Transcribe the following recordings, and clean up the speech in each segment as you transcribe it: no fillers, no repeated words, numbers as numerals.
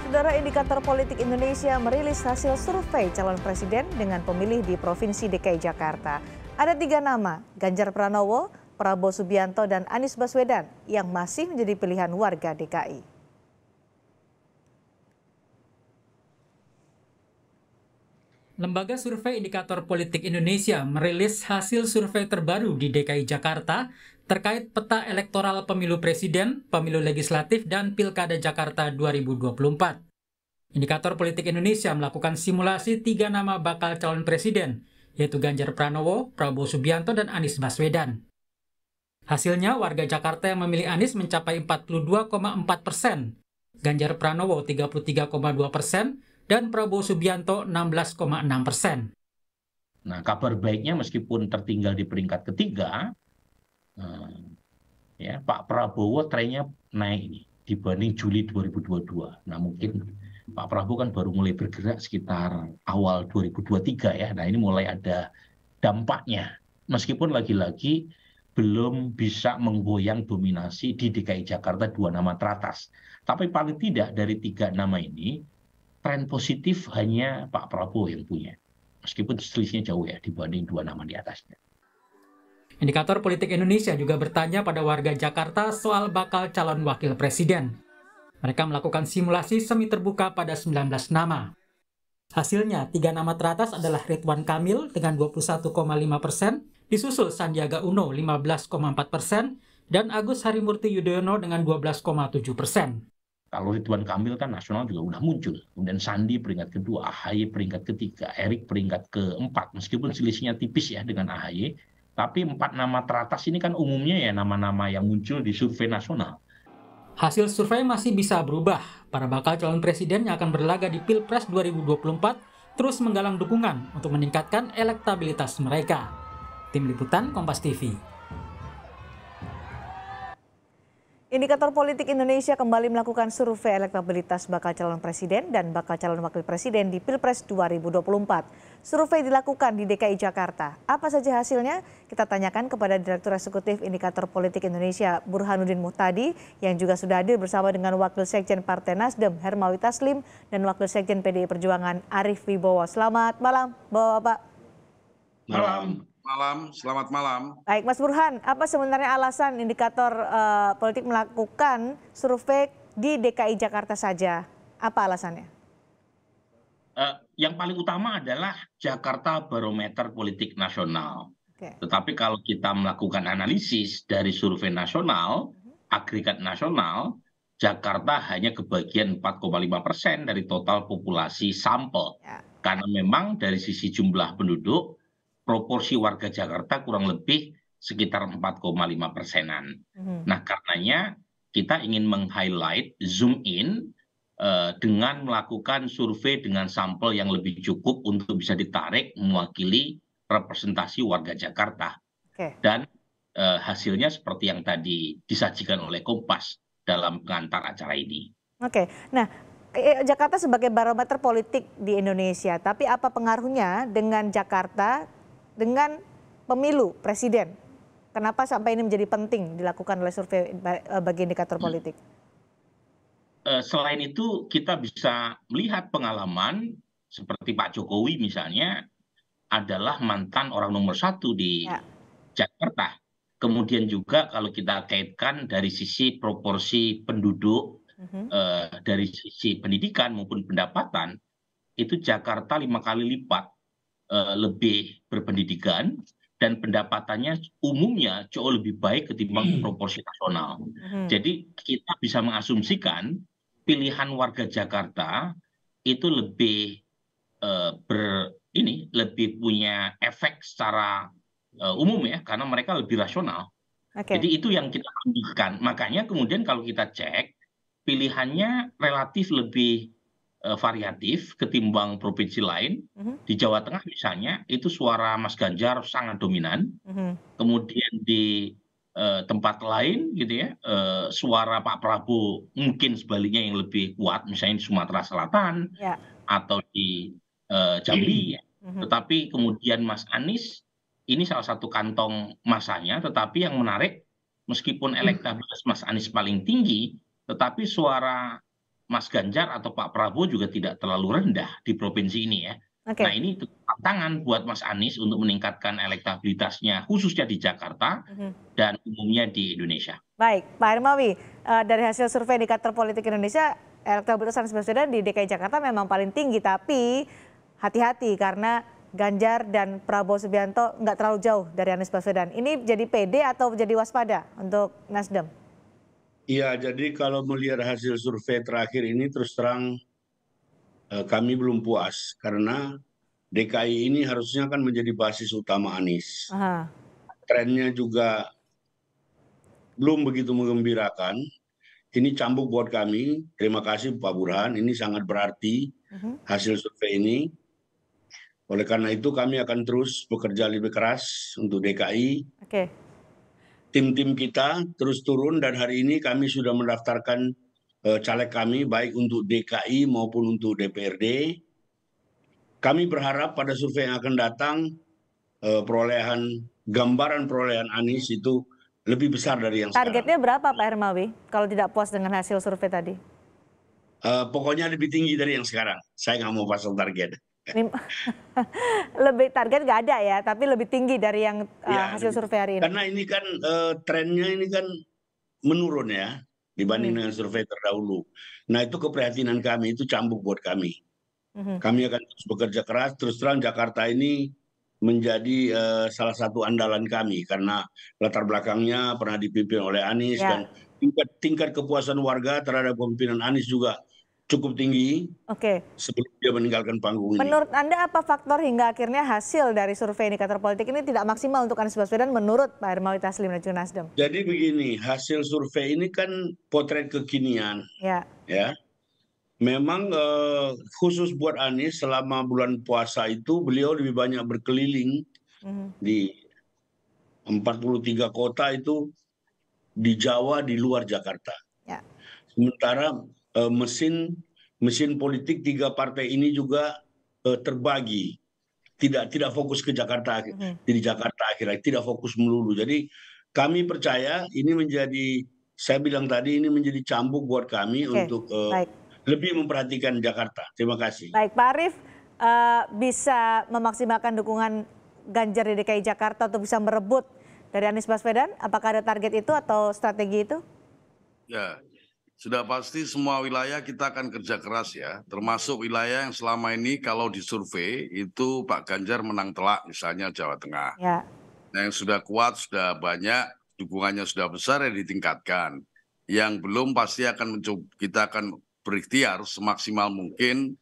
Saudara, Indikator Politik Indonesia merilis hasil survei calon presiden dengan pemilih di Provinsi DKI Jakarta. Ada 3 nama, Ganjar Pranowo, Prabowo Subianto, dan Anies Baswedan yang masih menjadi pilihan warga DKI. Lembaga Survei Indikator Politik Indonesia merilis hasil survei terbaru di DKI Jakarta terkait peta elektoral pemilu presiden, pemilu legislatif, dan Pilkada Jakarta 2024. Indikator Politik Indonesia melakukan simulasi 3 nama bakal calon presiden, yaitu Ganjar Pranowo, Prabowo Subianto, dan Anies Baswedan. Hasilnya, warga Jakarta yang memilih Anies mencapai 42,4%, Ganjar Pranowo 33,2%, dan Prabowo Subianto 16,6%. Nah, kabar baiknya meskipun tertinggal di peringkat ketiga, Pak Prabowo trennya naik nih dibanding Juli 2022. Nah, mungkin Pak Prabowo kan baru mulai bergerak sekitar awal 2023 ya. Nah, ini mulai ada dampaknya. Meskipun lagi-lagi belum bisa menggoyang dominasi di DKI Jakarta 2 nama teratas. Tapi paling tidak dari 3 nama ini, tren positif hanya Pak Prabowo yang punya. Meskipun selisihnya jauh ya dibanding 2 nama di atasnya. Indikator Politik Indonesia juga bertanya pada warga Jakarta soal bakal calon wakil presiden. Mereka melakukan simulasi semi terbuka pada 19 nama. Hasilnya, 3 nama teratas adalah Ridwan Kamil dengan 21,5%, disusul Sandiaga Uno 15,4%, dan Agus Harimurti Yudhoyono dengan 12,7%. Kalau Ridwan Kamil kan nasional juga udah muncul. Kemudian Sandi peringkat kedua, AHY peringkat ketiga, Erik peringkat keempat. Meskipun selisihnya tipis ya dengan AHY, tapi 4 nama teratas ini kan umumnya ya nama-nama yang muncul di survei nasional. Hasil survei masih bisa berubah. Para bakal calon presiden yang akan berlaga di Pilpres 2024 terus menggalang dukungan untuk meningkatkan elektabilitas mereka. Tim Liputan Kompas TV. Indikator Politik Indonesia kembali melakukan survei elektabilitas bakal calon presiden dan bakal calon wakil presiden di Pilpres 2024. Survei dilakukan di DKI Jakarta. Apa saja hasilnya? Kita tanyakan kepada Direktur Eksekutif Indikator Politik Indonesia, Burhanuddin Muhtadi, yang juga sudah hadir bersama dengan Wakil Sekjen Partai Nasdem, Hermawi Taslim, dan Wakil Sekjen PDI Perjuangan, Arief Wibowo. Selamat malam, Bapak-Bapak. Selamat malam. Baik, Mas Burhan, apa sebenarnya alasan Indikator Politik melakukan survei di DKI Jakarta saja? Apa alasannya? Yang paling utama adalah Jakarta Barometer Politik Nasional. Okay. Tetapi kalau kita melakukan analisis dari survei nasional, agregat nasional, Jakarta hanya kebagian 4,5% dari total populasi sampel. Ya. Karena memang dari sisi jumlah penduduk, proporsi warga Jakarta kurang lebih sekitar 4,5%-an. Nah, karenanya kita ingin meng-highlight, zoom in, dengan melakukan survei dengan sampel yang lebih cukup untuk bisa ditarik mewakili representasi warga Jakarta. Okay. Dan hasilnya seperti yang tadi disajikan oleh Kompas dalam pengantar acara ini. Oke, nah Jakarta sebagai barometer politik di Indonesia, tapi apa pengaruhnya dengan Jakarta dengan pemilu presiden? Kenapa sampai ini menjadi penting dilakukan oleh survei bagi indikator politik? Selain itu kita bisa melihat pengalaman seperti Pak Jokowi misalnya adalah mantan orang nomor 1 di Jakarta. Kemudian juga kalau kita kaitkan dari sisi proporsi penduduk, dari sisi pendidikan maupun pendapatan, itu Jakarta 5 kali lipat lebih berpendidikan dan pendapatannya umumnya jauh lebih baik ketimbang proporsi nasional. Jadi kita bisa mengasumsikan pilihan warga Jakarta itu lebih lebih punya efek secara umum ya, karena mereka lebih rasional. Okay. Jadi itu yang kita ambilkan. Makanya kemudian kalau kita cek pilihannya relatif lebih variatif ketimbang provinsi lain. Di Jawa Tengah misalnya itu suara Mas Ganjar sangat dominan. Kemudian di tempat lain gitu ya, suara Pak Prabowo mungkin sebaliknya yang lebih kuat, misalnya di Sumatera Selatan atau di Jambi. Tetapi kemudian Mas Anies ini salah satu kantong masanya, tetapi yang menarik meskipun elektabilitas Mas Anies paling tinggi, tetapi suara Mas Ganjar atau Pak Prabowo juga tidak terlalu rendah di provinsi ini ya. Oke. Nah ini tantangan buat Mas Anies untuk meningkatkan elektabilitasnya khususnya di Jakarta dan umumnya di Indonesia. Baik, Pak Hermawi, dari hasil survei indikator politik Indonesia, elektabilitas Anies Baswedan di DKI Jakarta memang paling tinggi, tapi hati-hati karena Ganjar dan Prabowo Subianto nggak terlalu jauh dari Anies Baswedan. Ini jadi pede atau jadi waspada untuk Nasdem? Iya, jadi kalau melihat hasil survei terakhir ini terus terang kami belum puas karena DKI ini harusnya kan menjadi basis utama Anies. Aha. Trennya juga belum begitu menggembirakan. Ini cambuk buat kami. Terima kasih Pak Burhan. Ini sangat berarti hasil survei ini. Oleh karena itu kami akan terus bekerja lebih keras untuk DKI. Oke. Tim-tim kita terus turun dan hari ini kami sudah mendaftarkan caleg kami baik untuk DKI maupun untuk DPRD. Kami berharap pada survei yang akan datang gambaran perolehan Anies itu lebih besar dari yang sekarang. Targetnya berapa Pak Hermawi kalau tidak puas dengan hasil survei tadi? Pokoknya lebih tinggi dari yang sekarang. Saya nggak mau pasang target. Lebih target nggak ada ya, tapi lebih tinggi dari yang hasil survei hari ini. Karena ini kan trennya ini kan menurun ya dibanding dengan survei terdahulu. Nah itu keprihatinan kami, itu cambuk buat kami. Kami akan terus bekerja keras. Terus terang Jakarta ini menjadi salah satu andalan kami karena latar belakangnya pernah dipimpin oleh Anies dan tingkat kepuasan warga terhadap kepemimpinan Anies juga cukup tinggi. Oke. Sebelum dia meninggalkan panggung ini. Menurut Anda apa faktor hingga akhirnya hasil dari survei indikator politik ini tidak maksimal untuk Anies Baswedan menurut Pak Hermawi Taslim dan juga Nasdem? Jadi begini, hasil survei ini kan potret kekinian. Ya. Memang khusus buat Anies selama bulan puasa itu beliau lebih banyak berkeliling di 43 kota itu di Jawa di luar Jakarta. Ya. Sementara mesin politik tiga partai ini juga terbagi, tidak fokus ke Jakarta, di Jakarta akhirnya tidak fokus melulu. Jadi kami percaya ini menjadi, saya bilang tadi ini menjadi cambuk buat kami untuk lebih memperhatikan Jakarta. Terima kasih. Baik, Pak Arief, bisa memaksimalkan dukungan Ganjar di DKI Jakarta untuk bisa merebut dari Anies Baswedan? Apakah ada target itu atau strategi itu? Ya, sudah pasti semua wilayah kita akan kerja keras ya, termasuk wilayah yang selama ini kalau disurvei itu Pak Ganjar menang telak, misalnya Jawa Tengah. Ya. Nah, yang sudah kuat, sudah banyak, dukungannya sudah besar ya ditingkatkan. Yang belum pasti kita akan berikhtiar semaksimal mungkin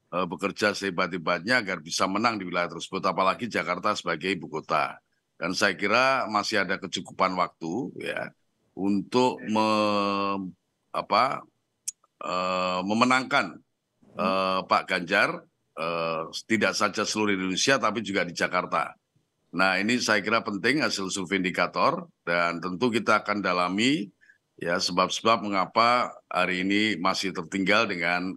bekerja sehebat-hebatnya agar bisa menang di wilayah tersebut, apalagi Jakarta sebagai ibu kota. Dan saya kira masih ada kecukupan waktu ya untuk memenangkan Pak Ganjar tidak saja seluruh Indonesia tapi juga di Jakarta. Nah ini saya kira penting hasil survei indikator dan tentu kita akan dalami ya sebab-sebab mengapa hari ini masih tertinggal dengan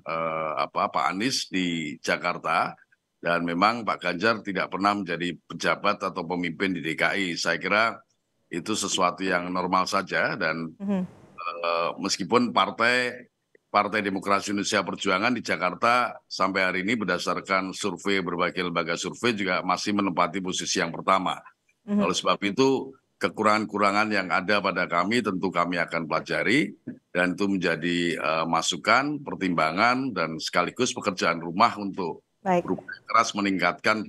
Pak Anies di Jakarta dan memang Pak Ganjar tidak pernah menjadi pejabat atau pemimpin di DKI. Saya kira itu sesuatu yang normal saja dan meskipun Partai Demokrasi Indonesia Perjuangan di Jakarta sampai hari ini berdasarkan survei berbagai lembaga survei juga masih menempati posisi yang pertama. Oleh sebab itu kekurangan-kurangan yang ada pada kami tentu kami akan pelajari dan itu menjadi masukan, pertimbangan dan sekaligus pekerjaan rumah untuk berupaya keras meningkatkan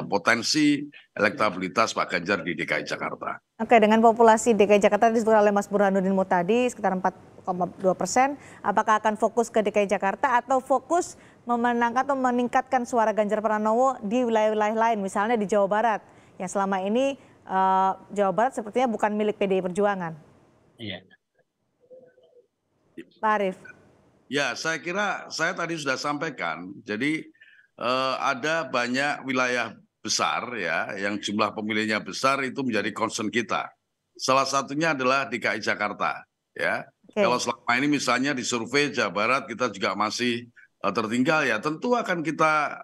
potensi elektabilitas Pak Ganjar di DKI Jakarta. Oke, dengan populasi DKI Jakarta disebutkan oleh Mas Burhanuddin Muhtadi sekitar 4,2%, apakah akan fokus ke DKI Jakarta atau fokus memenangkan atau meningkatkan suara Ganjar Pranowo di wilayah-wilayah lain, misalnya di Jawa Barat, yang selama ini Jawa Barat sepertinya bukan milik PDI Perjuangan? Iya. Pak Arief. Ya, saya kira saya tadi sudah sampaikan, jadi ada banyak wilayah besar ya yang jumlah pemilihnya besar itu menjadi concern kita. Salah satunya adalah DKI Jakarta ya. Kalau selama ini misalnya di survei Jawa Barat kita juga masih tertinggal ya, tentu akan kita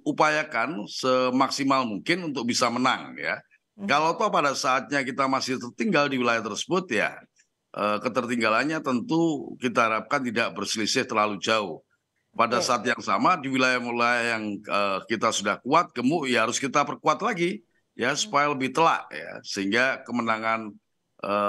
upayakan semaksimal mungkin untuk bisa menang ya. Kalau toh pada saatnya kita masih tertinggal di wilayah tersebut ya ketertinggalannya tentu kita harapkan tidak berselisih terlalu jauh. Pada saat yang sama di wilayah-wilayah yang kita sudah kuat, gemuk, ya harus kita perkuat lagi ya supaya lebih telak ya, sehingga kemenangan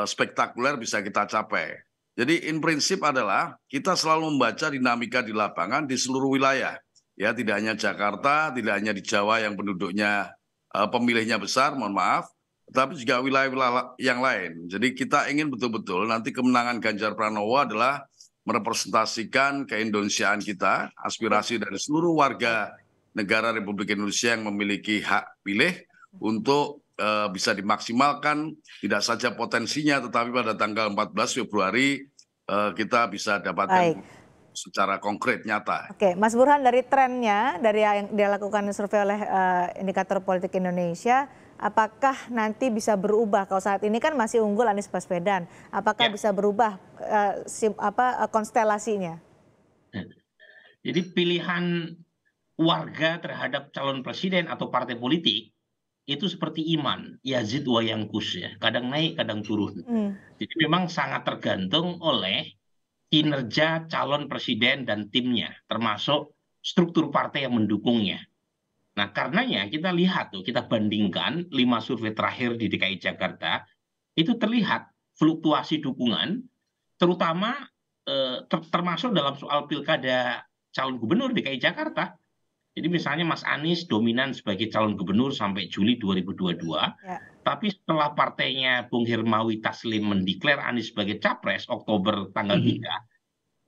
spektakuler bisa kita capai. Jadi in prinsip adalah kita selalu membaca dinamika di lapangan di seluruh wilayah. Ya, tidak hanya Jakarta, tidak hanya di Jawa yang penduduknya pemilihnya besar, mohon maaf, tapi juga wilayah-wilayah yang lain. Jadi kita ingin betul-betul nanti kemenangan Ganjar Pranowo adalah merepresentasikan keindonesiaan kita, aspirasi dari seluruh warga negara Republik Indonesia yang memiliki hak pilih untuk bisa dimaksimalkan, tidak saja potensinya, tetapi pada tanggal 14 Februari kita bisa dapatkan secara konkret, nyata. Oke, Mas Burhan, dari trennya, dari yang dilakukan survei oleh Indikator Politik Indonesia, apakah nanti bisa berubah? Kalau saat ini kan masih unggul Anies Baswedan, apakah bisa berubah konstelasinya? Jadi pilihan warga terhadap calon presiden atau partai politik itu seperti iman, yazid wa yanqus ya, kadang naik kadang turun. Jadi memang sangat tergantung oleh kinerja calon presiden dan timnya, termasuk struktur partai yang mendukungnya. Nah, karenanya kita lihat tuh, kita bandingkan 5 survei terakhir di DKI Jakarta, itu terlihat fluktuasi dukungan, terutama termasuk dalam soal pilkada calon gubernur DKI Jakarta. Jadi misalnya Mas Anies dominan sebagai calon gubernur sampai Juli 2022, tapi setelah partainya Bung Hermawi Taslim mendeklar Anies sebagai capres Oktober tanggal 3,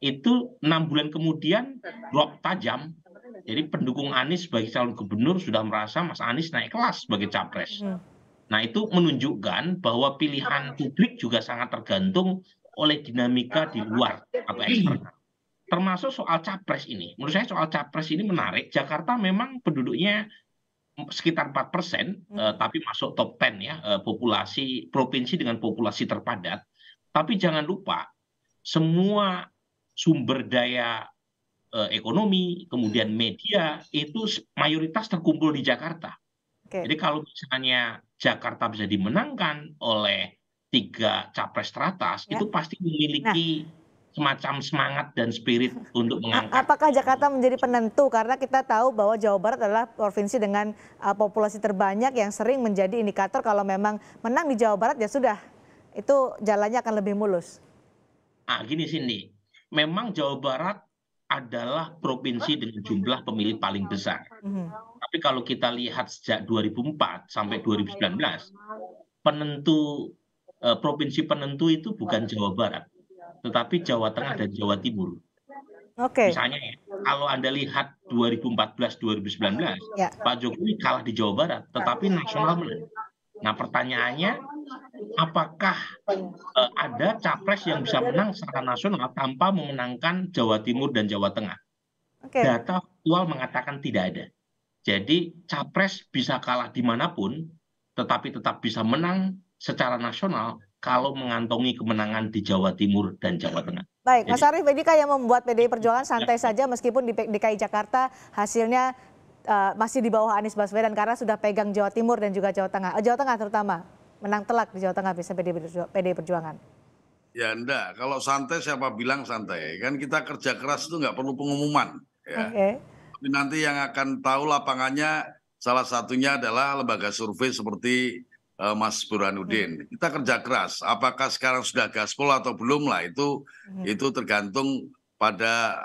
itu 6 bulan kemudian drop tajam. Jadi pendukung Anies sebagai calon gubernur sudah merasa Mas Anies naik kelas sebagai capres. Nah, itu menunjukkan bahwa pilihan publik juga sangat tergantung oleh dinamika di luar atau eksternal. Termasuk soal capres ini. Menurut saya soal capres ini menarik. Jakarta memang penduduknya sekitar 4%, tapi masuk top 10 ya, populasi provinsi dengan populasi terpadat. Tapi jangan lupa, semua sumber daya ekonomi, kemudian media, itu mayoritas terkumpul di Jakarta. Jadi kalau misalnya Jakarta bisa dimenangkan oleh 3 capres teratas, itu pasti memiliki semacam semangat dan spirit untuk mengangkat. Apakah Jakarta menjadi penentu? Karena kita tahu bahwa Jawa Barat adalah provinsi dengan populasi terbanyak yang sering menjadi indikator kalau memang menang di Jawa Barat ya sudah, itu jalannya akan lebih mulus. Gini Cindy, memang Jawa Barat adalah provinsi dengan jumlah pemilih paling besar. Tapi kalau kita lihat sejak 2004 sampai 2019, provinsi penentu itu bukan Jawa Barat, tetapi Jawa Tengah dan Jawa Timur. Misalnya kalau Anda lihat 2014-2019, Pak Jokowi kalah di Jawa Barat, tetapi nasional menang. Nah, pertanyaannya, apakah ada capres yang bisa menang secara nasional tanpa memenangkan Jawa Timur dan Jawa Tengah? Data aktual mengatakan tidak ada. Jadi capres bisa kalah dimanapun, tetapi tetap bisa menang secara nasional kalau mengantongi kemenangan di Jawa Timur dan Jawa Tengah. Baik, Mas Arief, ini yang membuat PDI Perjuangan santai saja meskipun di DKI Jakarta hasilnya masih di bawah Anies Baswedan karena sudah pegang Jawa Timur dan juga Jawa Tengah. Jawa Tengah terutama, menang telak di Jawa Tengah bisa PDI Perjuangan. Ya enggak, kalau santai siapa bilang santai? Kan kita kerja keras itu nggak perlu pengumuman. Ya. Tapi nanti yang akan tahu lapangannya salah satunya adalah lembaga survei seperti Mas Burhanuddin. Kita kerja keras. Apakah sekarang sudah gaspol atau belum lah itu tergantung pada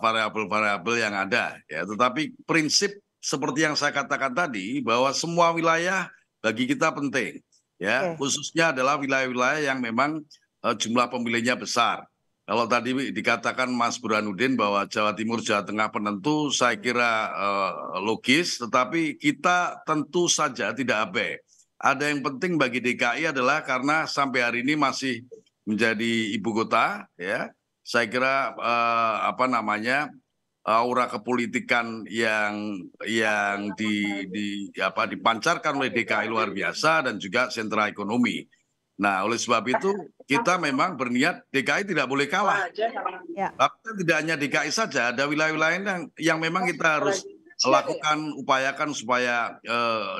variabel-variabel yang ada. Ya, tetapi prinsip seperti yang saya katakan tadi bahwa semua wilayah bagi kita penting. Ya, khususnya adalah wilayah-wilayah yang memang jumlah pemilihnya besar. Kalau tadi dikatakan Mas Burhanuddin bahwa Jawa Timur, Jawa Tengah penentu, saya kira logis, tetapi kita tentu saja tidak abai. Ada yang penting bagi DKI adalah karena sampai hari ini masih menjadi ibu kota, ya. Saya kira aura kepolitikan yang dipancarkan oleh DKI luar biasa dan juga sentra ekonomi. Nah, oleh sebab itu kita memang berniat DKI tidak boleh kalah. Tapi tidak hanya DKI saja, ada wilayah-wilayah yang memang kita harus upayakan supaya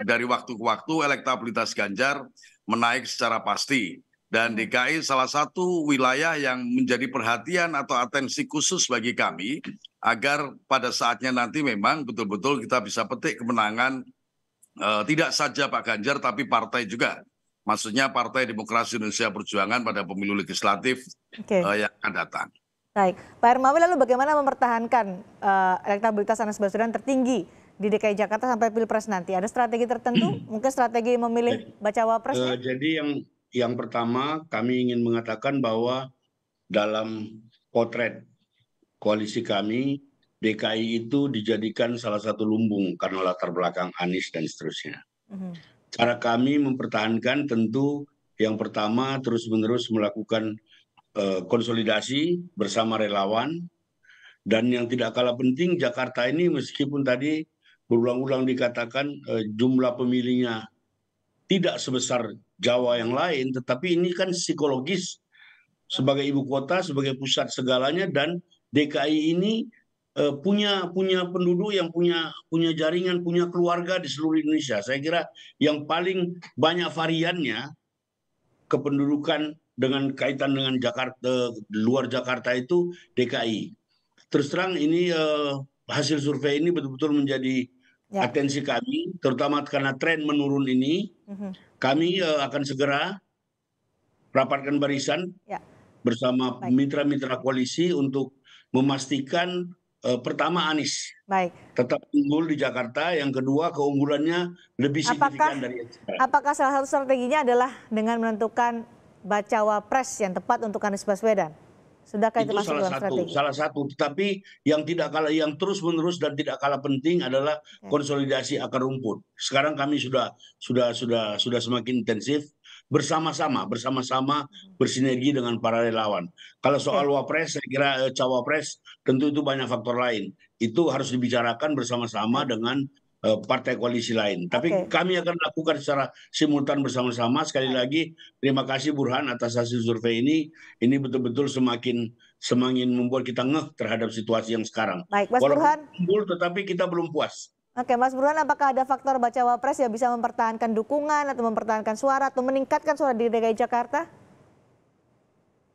dari waktu ke waktu elektabilitas Ganjar menaik secara pasti. Dan DKI salah satu wilayah yang menjadi perhatian atau atensi khusus bagi kami agar pada saatnya nanti memang betul-betul kita bisa petik kemenangan tidak saja Pak Ganjar tapi partai juga. Maksudnya Partai Demokrasi Indonesia Perjuangan pada pemilu legislatif yang akan datang. Baik, Pak Hermawi, lalu bagaimana mempertahankan elektabilitas Anies Baswedan tertinggi di DKI Jakarta sampai Pilpres nanti? Ada strategi tertentu? Mungkin strategi memilih bacawa presnya? Jadi yang pertama kami ingin mengatakan bahwa dalam potret koalisi kami, DKI itu dijadikan salah satu lumbung karena latar belakang Anies dan seterusnya. Cara kami mempertahankan tentu yang pertama terus-menerus melakukan konsolidasi bersama relawan, dan yang tidak kalah penting Jakarta ini meskipun tadi berulang-ulang dikatakan jumlah pemilihnya tidak sebesar Jawa yang lain, tetapi ini kan psikologis sebagai ibu kota, sebagai pusat segalanya, dan DKI ini punya penduduk yang punya jaringan, punya keluarga di seluruh Indonesia. Saya kira yang paling banyak variannya kependudukan dengan kaitan dengan Jakarta, luar Jakarta itu DKI. Terus terang ini hasil survei ini betul-betul menjadi atensi kami, terutama karena tren menurun ini. Kami akan segera rapatkan barisan bersama mitra-mitra koalisi untuk memastikan pertama Anies tetap unggul di Jakarta, yang kedua keunggulannya lebih signifikan dari yang sekarang. Apakah salah satu strateginya adalah dengan menentukan bacawa pres yang tepat untuk Anies Baswedan? Sudahkah itu masuk dalam strategi? Salah satu, tetapi yang tidak kalah, yang terus-menerus dan tidak kalah penting adalah konsolidasi akar rumput. Sekarang kami sudah semakin intensif bersama-sama bersinergi dengan para relawan. Kalau soal wapres, saya kira cawapres tentu itu banyak faktor lain. Itu harus dibicarakan bersama-sama dengan partai koalisi lain. Tapi kami akan lakukan secara simultan bersama-sama. Sekali lagi terima kasih Burhan atas hasil survei ini. Ini betul-betul semakin membuat kita ngeh terhadap situasi yang sekarang. Baik, Mas Burhan. Unggul, tetapi kita belum puas. Oke, Mas Burhan, apakah ada faktor bacawa pres yang bisa mempertahankan dukungan atau mempertahankan suara atau meningkatkan suara di DKI Jakarta?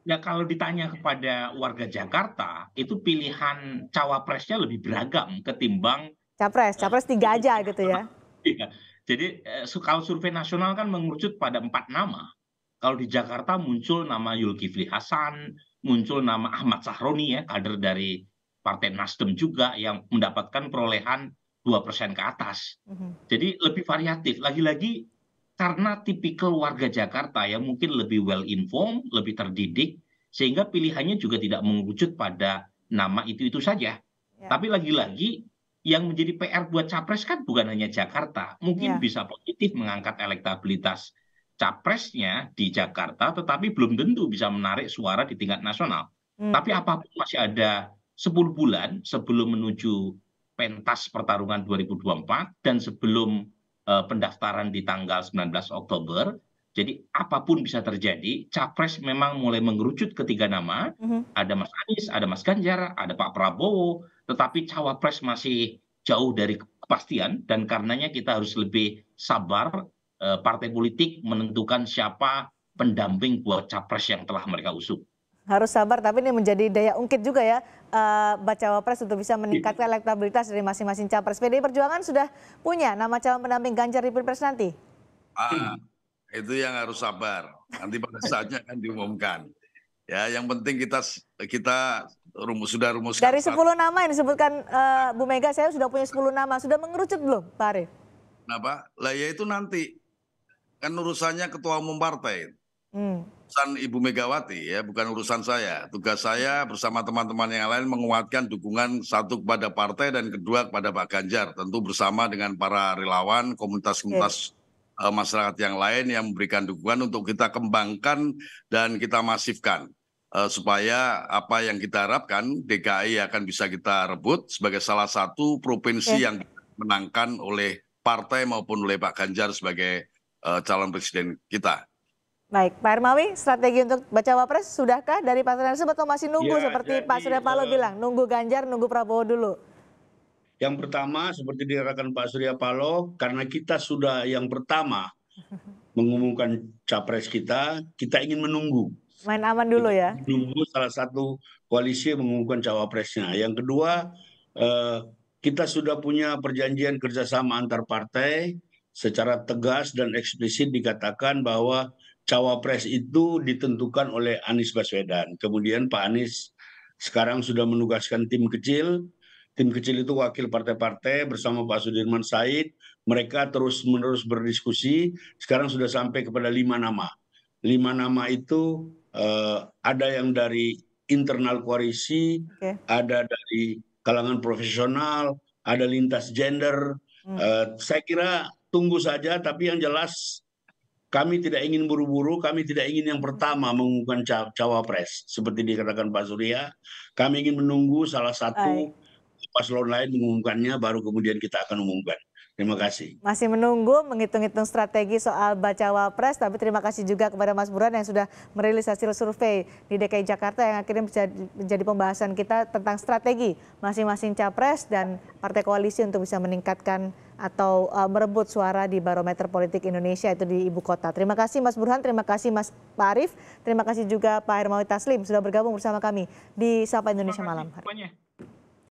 Ya, kalau ditanya kepada warga Jakarta, itu pilihan cawapresnya lebih beragam ketimbang Capres 3 aja gitu ya. Iya. Jadi kalau survei nasional kan mengerucut pada 4 nama. Kalau di Jakarta muncul nama Zulkifli Hasan, muncul nama Ahmad Sahroni ya, kader dari Partai Nasdem juga yang mendapatkan perolehan 2% ke atas. Jadi lebih variatif. Lagi-lagi karena tipikal warga Jakarta yang mungkin lebih well informed, lebih terdidik, sehingga pilihannya juga tidak mengerucut pada nama itu saja. Tapi lagi-lagi yang menjadi PR buat capres kan bukan hanya Jakarta, mungkin bisa positif mengangkat elektabilitas capresnya di Jakarta, tetapi belum tentu bisa menarik suara di tingkat nasional. Tapi apapun masih ada 10 bulan sebelum menuju pentas pertarungan 2024 dan sebelum pendaftaran di tanggal 19 Oktober. Jadi apapun bisa terjadi, capres memang mulai mengerucut ke 3 nama. Ada Mas Anies, ada Mas Ganjar, ada Pak Prabowo, tetapi cawapres masih jauh dari kepastian, dan karenanya kita harus lebih sabar partai politik menentukan siapa pendamping buat capres yang telah mereka usung. Harus sabar, tapi ini menjadi daya ungkit juga ya bacawa pres untuk bisa meningkatkan elektabilitas dari masing-masing capres. PDI Perjuangan sudah punya nama calon pendamping Ganjar di Pilpres nanti? Itu yang harus sabar. Nanti pada saatnya akan diumumkan. Ya, yang penting kita sudah rumuskan. Dari 10 nama yang disebutkan Bu Mega, saya sudah punya 10 nama. Sudah mengerucut belum, Pak Arief? Kenapa? Lah ya itu nanti. Kan urusannya ketua umum partai. Urusan Ibu Megawati ya, bukan urusan saya. Tugas saya bersama teman-teman yang lain menguatkan dukungan satu kepada partai dan kedua kepada Pak Ganjar. Tentu bersama dengan para relawan, komunitas-komunitas masyarakat yang lain yang memberikan dukungan untuk kita kembangkan dan kita masifkan. Supaya apa yang kita harapkan DKI akan bisa kita rebut sebagai salah satu provinsi yang dimenangkan oleh partai maupun oleh Pak Ganjar sebagai calon presiden kita. Baik, Pak Hermawi, strategi untuk bacawa pres sudahkah dari Partai Nasdem atau masih nunggu seperti Pak Surya Paloh bilang, nunggu Ganjar, nunggu Prabowo dulu? Yang pertama seperti dikatakan Pak Surya Paloh, karena kita sudah yang pertama mengumumkan capres kita ingin menunggu. Main aman dulu ya. Menunggu salah satu koalisi mengumumkan cawapresnya. Yang kedua, kita sudah punya perjanjian kerjasama antar partai secara tegas dan eksplisit dikatakan bahwa cawapres itu ditentukan oleh Anies Baswedan. Kemudian Pak Anies sekarang sudah menugaskan tim kecil. Tim kecil itu wakil partai-partai bersama Pak Sudirman Said. Mereka terus-menerus berdiskusi. Sekarang sudah sampai kepada 5 nama. 5 nama itu ada yang dari internal koalisi, ada dari kalangan profesional, ada lintas gender. Saya kira tunggu saja, tapi yang jelas kami tidak ingin buru-buru, kami tidak ingin yang pertama mengumumkan cawapres. Seperti dikatakan Pak Surya, kami ingin menunggu salah satu paslon lain mengumumkannya, baru kemudian kita akan umumkan. Terima kasih. Masih menunggu, menghitung-hitung strategi soal bacawa pres, tapi terima kasih juga kepada Mas Burhan yang sudah merilis hasil survei di DKI Jakarta yang akhirnya menjadi pembahasan kita tentang strategi masing-masing capres dan partai koalisi untuk bisa meningkatkan atau merebut suara di barometer politik Indonesia itu di ibu kota. Terima kasih Mas Burhan, terima kasih Mas Pak Arief, terima kasih juga Pak Hermawi Taslim sudah bergabung bersama kami di Sapa Indonesia Malam.